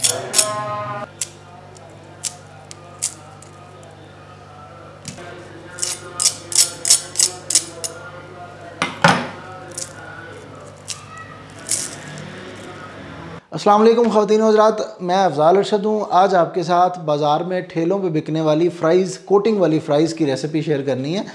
अस्सलाम वालेकुम ख़वातीन व हज़रात, मैं अफ़ज़ाल अरशद हूँ। आज आपके साथ बाज़ार में ठेलों पे बिकने वाली फ़्राइज़, कोटिंग वाली फ़्राइज़ की रेसिपी शेयर करनी है।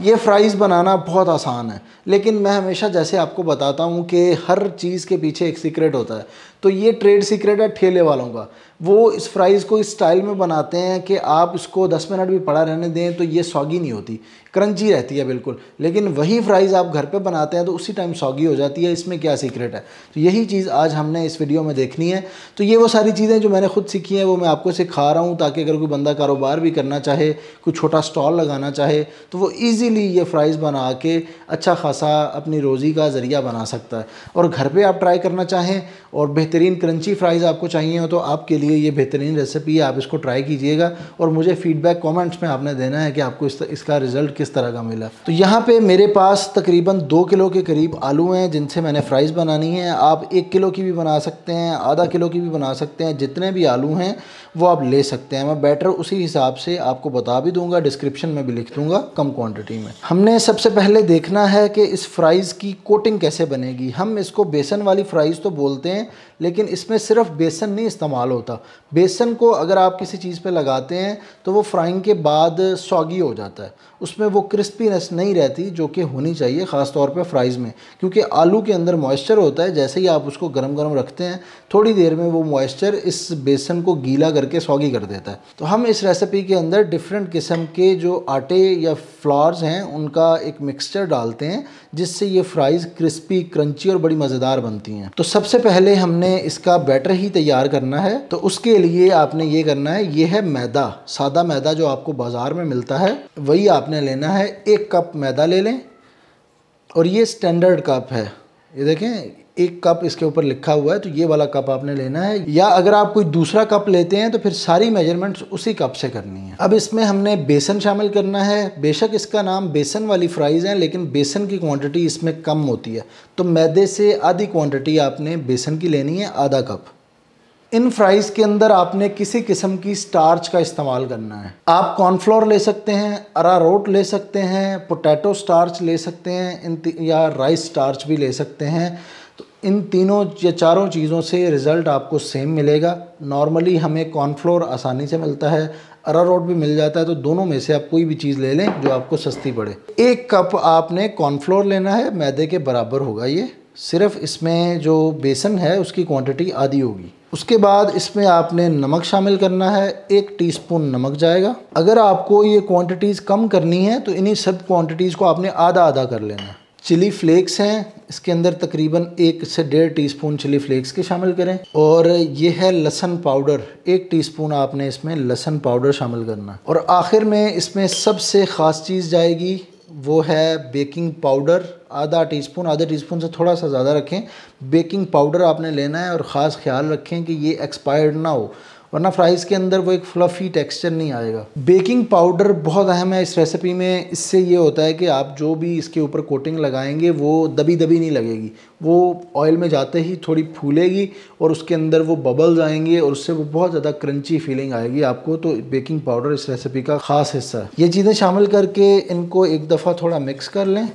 ये फ़्राइज़ बनाना बहुत आसान है, लेकिन मैं हमेशा जैसे आपको बताता हूँ कि हर चीज़ के पीछे एक सीक्रेट होता है। तो ये ट्रेड सीक्रेट है ठेले वालों का। वो इस फ़्राइज़ को इस स्टाइल में बनाते हैं कि आप इसको 10 मिनट भी पड़ा रहने दें तो ये सॉगी नहीं होती, क्रंची रहती है बिल्कुल। लेकिन वही फ़्राइज़ आप घर पे बनाते हैं तो उसी टाइम सॉगी हो जाती है। इसमें क्या सीक्रेट है, तो यही चीज़ आज हमने इस वीडियो में देखनी है। तो ये वो सारी चीज़ें जो मैंने खुद सीखी हैं वो मैं आपको सिखा रहा हूँ, ताकि अगर कोई बंदा कारोबार भी करना चाहे, कोई छोटा स्टॉल लगाना चाहे, तो वो ईज़िली ये फ़्राइज़ बना के अच्छा खासा अपनी रोज़ी का ज़रिया बना सकता है। और घर पर आप ट्राई करना चाहें और बेहतरीन क्रंची फ़्राइज़ आपको चाहिए हो तो आपके लिए ये बेहतरीन रेसिपी है। आप इसको ट्राई कीजिएगा और मुझे फ़ीडबैक कमेंट्स में आपने देना है कि आपको इसका रिज़ल्ट किस तरह का मिला। तो यहाँ पे मेरे पास तकरीबन 2 किलो के करीब आलू हैं जिनसे मैंने फ़्राइज़ बनानी है। आप 1 किलो की भी बना सकते हैं, आधा किलो की भी बना सकते हैं, जितने भी आलू हैं वो आप ले सकते हैं। मैं बैटर उसी हिसाब से आपको बता भी दूंगा, डिस्क्रिप्शन में भी लिख दूंगा कम क्वांटिटी में। हमने सबसे पहले देखना है कि इस फ़्राइज़ की कोटिंग कैसे बनेगी। हम इसको बेसन वाली फ़्राइज़ तो बोलते हैं, लेकिन इसमें सिर्फ बेसन नहीं इस्तेमाल होता। बेसन को अगर आप किसी चीज़ पे लगाते हैं तो वो फ्राइंग के बाद सॉगी हो जाता है, उसमें वो क्रिस्पीनेस नहीं रहती जो कि होनी चाहिए, ख़ास तौर पे फ़्राइज़ में, क्योंकि आलू के अंदर मॉइस्चर होता है। जैसे ही आप उसको गरम गरम रखते हैं थोड़ी देर में वो मॉइस्चर इस बेसन को गीला करके सॉगी कर देता है। तो हम इस रेसिपी के अंदर डिफरेंट किस्म के जो आटे या फ्लावर्स हैं उनका एक मिक्सचर डालते हैं, जिससे ये फ़्राइज़ क्रिस्पी, क्रंची और बड़ी मज़ेदार बनती हैं। तो सबसे पहले हमने इसका बैटर ही तैयार करना है। तो उसके लिए आपने ये करना है, ये है मैदा, सादा मैदा जो आपको बाज़ार में मिलता है वही आपने लेना है। 1 कप मैदा ले लें और ये स्टैंडर्ड कप है, ये देखें 1 कप इसके ऊपर लिखा हुआ है, तो ये वाला कप आपने लेना है। या अगर आप कोई दूसरा कप लेते हैं तो फिर सारी मेजरमेंट्स उसी कप से करनी है। अब इसमें हमने बेसन शामिल करना है। बेशक इसका नाम बेसन वाली फ़्राइज़ है, लेकिन बेसन की क्वांटिटी इसमें कम होती है, तो मैदे से आधी क्वांटिटी आपने बेसन की लेनी है, आधा कप। इन फ़्राइज़ के अंदर आपने किसी किस्म की स्टार्च का इस्तेमाल करना है। आप कॉर्नफ्लोर ले सकते हैं, अरारोट ले सकते हैं, पोटैटो स्टार्च ले सकते हैं, या राइस स्टार्च भी ले सकते हैं। तो इन तीनों या चारों चीज़ों से रिज़ल्ट आपको सेम मिलेगा। नॉर्मली हमें कॉर्नफ्लोर आसानी से मिलता है, अरारोट भी मिल जाता है, तो दोनों में से आप कोई भी चीज़ ले लें जो आपको सस्ती पड़े। 1 कप आपने कॉर्नफ्लोर लेना है, मैदे के बराबर होगा ये, सिर्फ इसमें जो बेसन है उसकी क्वांटिटी आधी होगी। उसके बाद इसमें आपने नमक शामिल करना है, 1 टीस्पून नमक जाएगा। अगर आपको ये क्वांटिटीज़ कम करनी है तो इन्हीं सब क्वांटिटीज़ को आपने आधा आधा कर लेना है। चिली फ्लेक्स हैं, इसके अंदर तकरीबन 1 से 1.5 टीस्पून चिली फ्लेक्स के शामिल करें। और ये है लहसुन पाउडर, 1 टीस्पून आपने इसमें लहसुन पाउडर शामिल करना। और आखिर में इसमें सबसे ख़ास चीज़ जाएगी, वो है बेकिंग पाउडर, आधा टीस्पून, आधे टीस्पून से थोड़ा सा ज़्यादा रखें। बेकिंग पाउडर आपने लेना है और ख़ास ख्याल रखें कि ये एक्सपायर्ड ना हो, वरना फ़्राइज़ के अंदर वो एक फ्लफ़ी टेक्सचर नहीं आएगा। बेकिंग पाउडर बहुत अहम है इस रेसिपी में। इससे ये होता है कि आप जो भी इसके ऊपर कोटिंग लगाएंगे वो दबी दबी नहीं लगेगी, वो ऑयल में जाते ही थोड़ी फूलेगी और उसके अंदर वो बबल्स आएंगे और उससे वो बहुत ज़्यादा क्रंची फीलिंग आएगी आपको। तो बेकिंग पाउडर इस रेसिपी का ख़ास हिस्सा है। ये चीज़ें शामिल करके इनको एक दफ़ा थोड़ा मिक्स कर लें।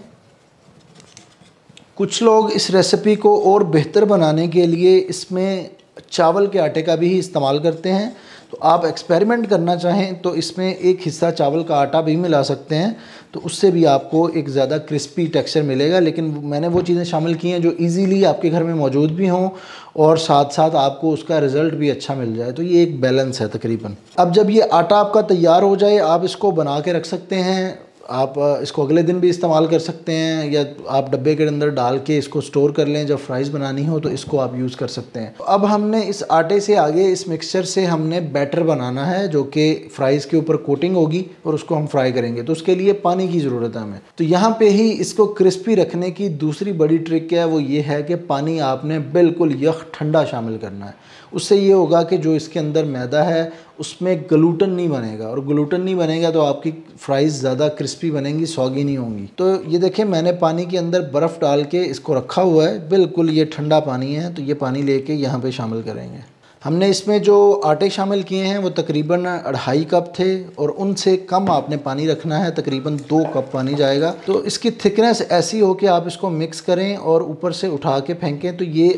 कुछ लोग इस रेसिपी को और बेहतर बनाने के लिए इसमें चावल के आटे का भी इस्तेमाल करते हैं। तो आप एक्सपेरिमेंट करना चाहें तो इसमें एक हिस्सा चावल का आटा भी मिला सकते हैं, तो उससे भी आपको एक ज़्यादा क्रिस्पी टेक्सचर मिलेगा। लेकिन मैंने वो चीज़ें शामिल की हैं जो इजीली आपके घर में मौजूद भी हों और साथ साथ आपको उसका रिज़ल्ट भी अच्छा मिल जाए। तो ये एक बैलेंस है तकरीबन। अब जब ये आटा आपका तैयार हो जाए, आप इसको बना के रख सकते हैं। आप इसको अगले दिन भी इस्तेमाल कर सकते हैं, या आप डब्बे के अंदर डाल के इसको स्टोर कर लें, जब फ्राइज़ बनानी हो तो इसको आप यूज़ कर सकते हैं। अब हमने इस आटे से आगे इस मिक्सचर से हमने बैटर बनाना है जो कि फ़्राइज़ के ऊपर कोटिंग होगी और उसको हम फ्राई करेंगे। तो उसके लिए पानी की ज़रूरत है हमें। तो यहाँ पे ही इसको क्रिस्पी रखने की दूसरी बड़ी ट्रिक क्या है, वो ये है कि पानी आपने बिल्कुल यख ठंडा शामिल करना है। उससे ये होगा कि जो इसके अंदर मैदा है उसमें ग्लूटन नहीं बनेगा, और ग्लूटन नहीं बनेगा तो आपकी फ़्राइज़ ज़्यादा क्रिस्पी बनेंगी, सॉगी नहीं होंगी। तो ये देखें, मैंने पानी के अंदर बर्फ़ डाल के इसको रखा हुआ है, बिल्कुल ये ठंडा पानी है। तो ये पानी लेके यहाँ पे शामिल करेंगे। हमने इसमें जो आटे शामिल किए हैं वो तकरीबन 2.5 कप थे और उनसे कम आपने पानी रखना है, तकरीबन 2 कप पानी जाएगा। तो इसकी थिकनेस ऐसी हो कि आप इसको मिक्स करें और ऊपर से उठा के फेंकें तो ये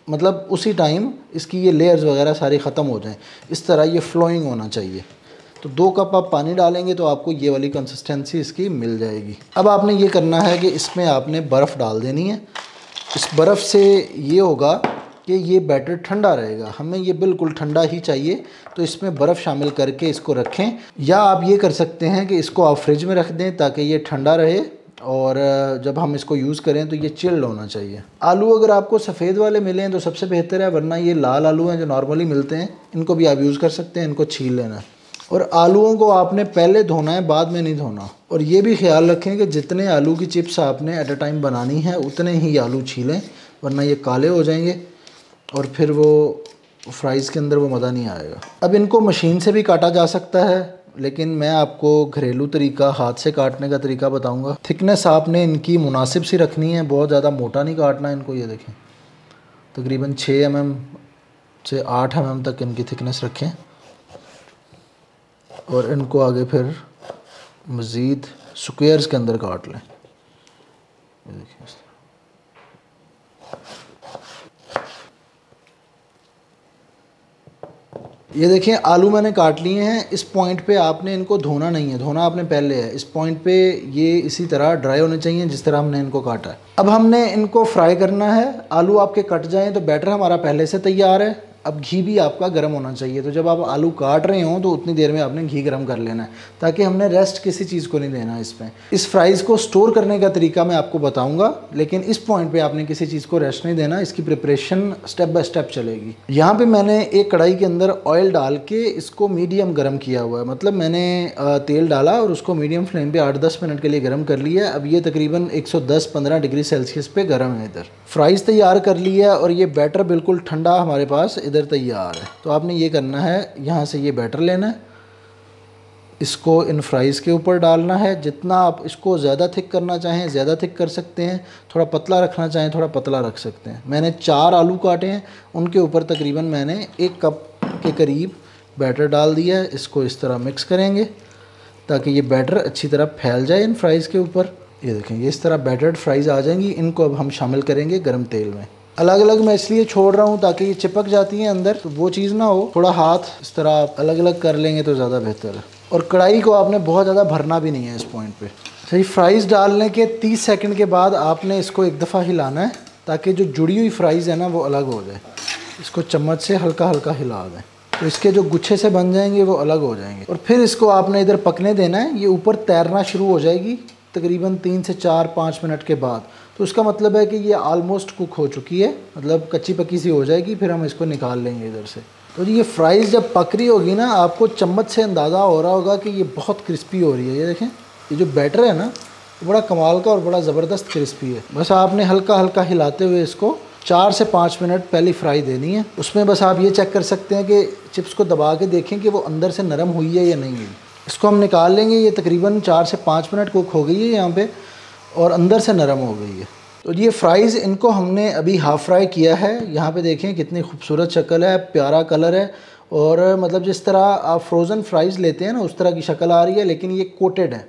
मतलब उसी टाइम इसकी ये लेयर्स वगैरह सारी ख़त्म हो जाएं। इस तरह ये फ्लोइंग होना चाहिए। तो 2 कप आप पानी डालेंगे तो आपको ये वाली कंसिस्टेंसी इसकी मिल जाएगी। अब आपने ये करना है कि इसमें आपने बर्फ़ डाल देनी है। इस बर्फ़ से ये होगा कि ये बैटर ठंडा रहेगा, हमें ये बिल्कुल ठंडा ही चाहिए। तो इसमें बर्फ़ शामिल करके इसको रखें, या आप ये कर सकते हैं कि इसको आप फ्रिज में रख दें ताकि ये ठंडा रहे और जब हम इसको यूज़ करें तो ये चिल्ड होना चाहिए। आलू अगर आपको सफ़ेद वाले मिलें तो सबसे बेहतर है, वरना ये लाल आलू हैं जो नॉर्मली मिलते हैं, इनको भी आप यूज़ कर सकते हैं। इनको छील लेना है और आलूओं को आपने पहले धोना है, बाद में नहीं धोना। और ये भी ख्याल रखें कि जितने आलू की चिप्स आपने एट अ टाइम बनानी है उतने ही आलू छीलें, वरना ये काले हो जाएंगे और फिर वो फ्राइज़ के अंदर वो मज़ा नहीं आएगा। अब इनको मशीन से भी काटा जा सकता है, लेकिन मैं आपको घरेलू तरीका, हाथ से काटने का तरीका बताऊंगा। थिकनेस आपने इनकी मुनासिब सी रखनी है, बहुत ज़्यादा मोटा नहीं काटना इनको। ये देखें तकरीबन 6 mm से 8 mm तक इनकी थिकनेस रखें और इनको आगे फिर मज़ीद स्क्वायर्स के अंदर काट लें। ये देखिए ये देखिए आलू मैंने काट लिए हैं। इस पॉइंट पे आपने इनको धोना नहीं है, धोना आपने पहले है। इस पॉइंट पे ये इसी तरह ड्राई होने चाहिए जिस तरह हमने इनको काटा है। अब हमने इनको फ्राई करना है। आलू आपके कट जाएं तो बैटर हमारा पहले से तैयार है। अब घी भी आपका गर्म होना चाहिए, तो जब आप आलू काट रहे हों तो उतनी देर में आपने घी गर्म कर लेना है, ताकि हमने रेस्ट किसी चीज़ को नहीं देना इसमें। इस फ्राइज़ को स्टोर करने का तरीका मैं आपको बताऊंगा, लेकिन इस पॉइंट पे आपने किसी चीज़ को रेस्ट नहीं देना। इसकी प्रिपरेशन स्टेप बाय स्टेप चलेगी। यहाँ पे मैंने एक कढ़ाई के अंदर ऑयल डाल के इसको मीडियम गर्म किया हुआ है, मतलब मैंने तेल डाला और उसको मीडियम फ्लेम पे 8-10 मिनट के लिए गर्म कर लिया। अब ये तकरीबन 110-15 डिग्री सेल्सियस पे गर्म है। इधर फ्राइज़ तैयार कर लिया और ये बैटर बिल्कुल ठंडा हमारे पास इधर तैयार है। तो आपने ये करना है, यहाँ से ये बैटर लेना है, इसको इन फ्राइज़ के ऊपर डालना है। जितना आप इसको ज़्यादा थिक करना चाहें ज़्यादा थिक कर सकते हैं, थोड़ा पतला रखना चाहें थोड़ा पतला रख सकते हैं। मैंने 4 आलू काटे हैं, उनके ऊपर तकरीबन मैंने 1 कप के करीब बैटर डाल दिया है। इसको इस तरह मिक्स करेंगे ताकि ये बैटर अच्छी तरह फैल जाए इन फ्राइज़ के ऊपर। ये देखें ये इस तरह बैटर्ड फ्राइज़ आ जाएंगी। इनको अब हम शामिल करेंगे गर्म तेल में। अलग अलग मैं इसलिए छोड़ रहा हूँ ताकि ये चिपक जाती हैं अंदर, तो वो चीज़ ना हो। थोड़ा हाथ इस तरह आप अलग अलग कर लेंगे तो ज़्यादा बेहतर है। और कढ़ाई को आपने बहुत ज़्यादा भरना भी नहीं है इस पॉइंट पे। सही फ्राइज़ डालने के 30 सेकंड के बाद आपने इसको एक दफ़ा हिलाना है ताकि जो जुड़ी हुई फ्राइज़ है ना वो अलग हो जाए। इसको चम्मच से हल्का हल्का हिला दें तो इसके जो गुच्छे से बन जाएंगे वो अलग हो जाएंगे। और फिर इसको आपने इधर पकने देना है। ये ऊपर तैरना शुरू हो जाएगी तकरीबन 3 से 4-5 मिनट के बाद। तो उसका मतलब है कि ये आलमोस्ट कुक हो चुकी है, मतलब कच्ची पक्की सी हो जाएगी। फिर हम इसको निकाल लेंगे इधर से। तो ये फ्राइज़ जब पक रही होगी ना, आपको चम्मच से अंदाज़ा हो रहा होगा कि ये बहुत क्रिस्पी हो रही है। ये देखें ये जो बैटर है ना वो बड़ा कमाल का और बड़ा ज़बरदस्त क्रिस्पी है। बस आपने हल्का हल्का हिलाते हुए इसको 4 से 5 मिनट पहले फ्राई देनी है। उसमें बस आप ये चेक कर सकते हैं कि चिप्स को दबा के देखें कि वो अंदर से नरम हुई है या नहीं हुई। इसको हम निकाल लेंगे। ये तकरीबन 4 से 5 मिनट कुक हो गई है यहाँ पे और अंदर से नरम हो गई है। तो ये फ्राइज़ इनको हमने अभी हाफ़ फ्राई किया है। यहाँ पे देखें कितनी खूबसूरत शक्ल है, प्यारा कलर है और मतलब जिस तरह आप फ्रोज़न फ्राइज़ लेते हैं ना उस तरह की शक्ल आ रही है, लेकिन ये कोटेड है।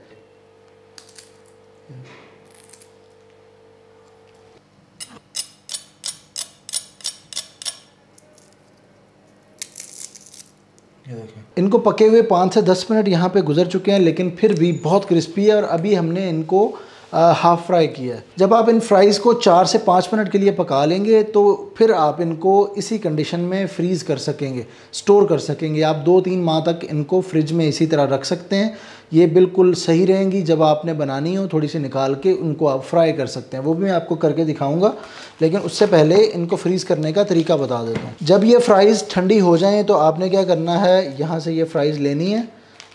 इनको पके हुए 5 से 10 मिनट यहाँ पे गुजर चुके हैं, लेकिन फिर भी बहुत क्रिस्पी है और अभी हमने इनको हाफ़ फ्राई किया है। जब आप इन फ्राइज़ को 4 से 5 मिनट के लिए पका लेंगे तो फिर आप इनको इसी कंडीशन में फ्रीज़ कर सकेंगे, स्टोर कर सकेंगे। आप 2-3 माह तक इनको फ्रिज में इसी तरह रख सकते हैं। ये बिल्कुल सही रहेंगी। जब आपने बनानी हो थोड़ी सी निकाल के उनको आप फ्राई कर सकते हैं, वो भी मैं आपको करके दिखाऊंगा। लेकिन उससे पहले इनको फ्रीज़ करने का तरीका बता देता हूँ। जब ये फ्राइज़ ठंडी हो जाएँ तो आपने क्या करना है, यहाँ से ये फ्राइज़ लेनी है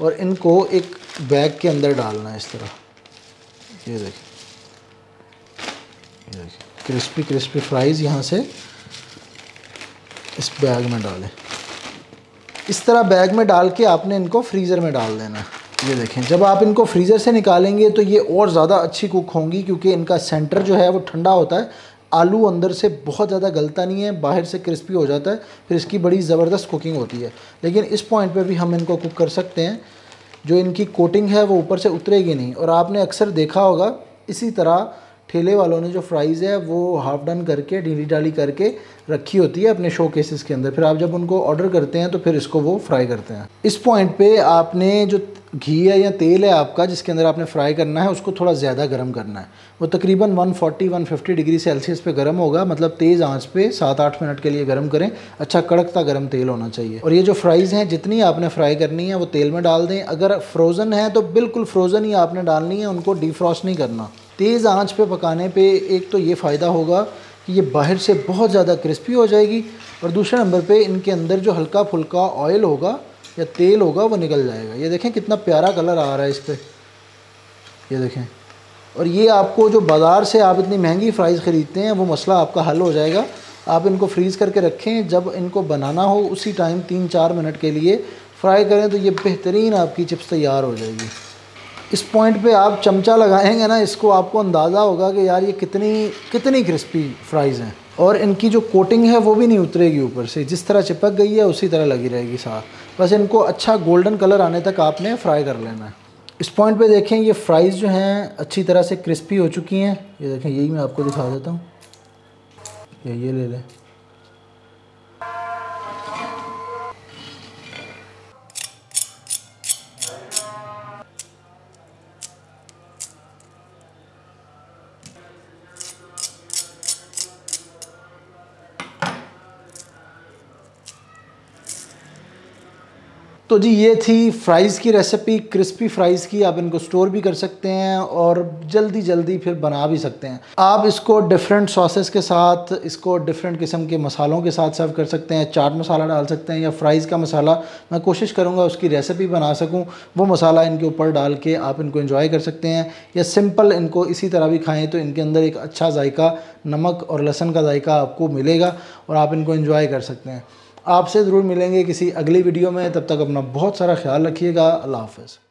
और इनको एक बैग के अंदर डालना है इस तरह। ये देखिए क्रिस्पी क्रिस्पी फ्राइज़ यहाँ से इस बैग में डालें। इस तरह बैग में डाल के आपने इनको फ्रीज़र में डाल देना है। ये देखें जब आप इनको फ्रीज़र से निकालेंगे तो ये और ज़्यादा अच्छी कुक होंगी, क्योंकि इनका सेंटर जो है वो ठंडा होता है, आलू अंदर से बहुत ज़्यादा गलता नहीं है, बाहर से क्रिस्पी हो जाता है, फिर इसकी बड़ी ज़बरदस्त कुकिंग होती है। लेकिन इस पॉइंट पे भी हम इनको कुक कर सकते हैं, जो इनकी कोटिंग है वो ऊपर से उतरेगी नहीं। और आपने अक्सर देखा होगा इसी तरह ठेले वालों ने जो फ्राइज़ है वो हाफ डन करके ढीली ढाली करके रखी होती है अपने शो केसेस के अंदर, फिर आप जब उनको ऑर्डर करते हैं तो फिर इसको वो फ्राई करते हैं। इस पॉइंट पे आपने जो घी है या तेल है आपका जिसके अंदर आपने फ्राई करना है उसको थोड़ा ज़्यादा गर्म करना है। वो तकरीबन 140-150 डिग्री सेल्सियस पे गर्म होगा, मतलब तेज़ आंच पे 7-8 मिनट के लिए गर्म करें। अच्छा कड़कता गर्म तेल होना चाहिए। और ये जो फ्राइज़ हैं जितनी आपने फ्राई करनी है वो तेल में डाल दें। अगर फ्रोज़न है तो बिल्कुल फ्रोज़न ही आपने डालनी है, उनको डीफ्रॉस्ट नहीं करना। तेज़ आंच पे पकाने पे एक तो ये फ़ायदा होगा कि ये बाहर से बहुत ज़्यादा क्रिस्पी हो जाएगी, और दूसरे नंबर पे इनके अंदर जो हल्का फुल्का ऑयल होगा या तेल होगा वो निकल जाएगा। ये देखें कितना प्यारा कलर आ रहा है इस पर, ये देखें। और ये आपको जो बाज़ार से आप इतनी महंगी फ़्राइज़ ख़रीदते हैं वो मसला आपका हल हो जाएगा। आप इनको फ्रीज़ करके रखें, जब इनको बनाना हो उसी टाइम 3-4 मिनट के लिए फ्राई करें तो ये बेहतरीन आपकी चिप्स तैयार हो जाएगी। इस पॉइंट पे आप चमचा लगाएंगे ना, इसको आपको अंदाज़ा होगा कि यार ये कितनी क्रिस्पी फ्राइज़ हैं। और इनकी जो कोटिंग है वो भी नहीं उतरेगी ऊपर से, जिस तरह चिपक गई है उसी तरह लगी रहेगी साथ। बस इनको अच्छा गोल्डन कलर आने तक आपने फ्राई कर लेना है। इस पॉइंट पे देखें ये फ्राइज़ जो हैं अच्छी तरह से क्रिस्पी हो चुकी हैं। ये देखें, यही मैं आपको दिखा देता हूँ, ये ले लें। तो जी ये थी फ़्राइज़ की रेसिपी, क्रिस्पी फ़्राइज़ की। आप इनको स्टोर भी कर सकते हैं और जल्दी फिर बना भी सकते हैं। आप इसको डिफरेंट सॉसेस के साथ, इसको डिफरेंट किस्म के मसालों के साथ सर्व कर सकते हैं। चाट मसाला डाल सकते हैं या फ़्राइज़ का मसाला, मैं कोशिश करूँगा उसकी रेसिपी बना सकूँ, वो मसाला इनके ऊपर डाल के आप इनको एंजॉय कर सकते हैं। या सिंपल इनको इसी तरह भी खाएँ तो इनके अंदर एक अच्छा जायका, नमक और लहसुन का जायका आपको मिलेगा और आप इनको एंजॉय कर सकते हैं। आपसे ज़रूर मिलेंगे किसी अगली वीडियो में, तब तक अपना बहुत सारा ख्याल रखिएगा। अल्लाह हाफ़िज़।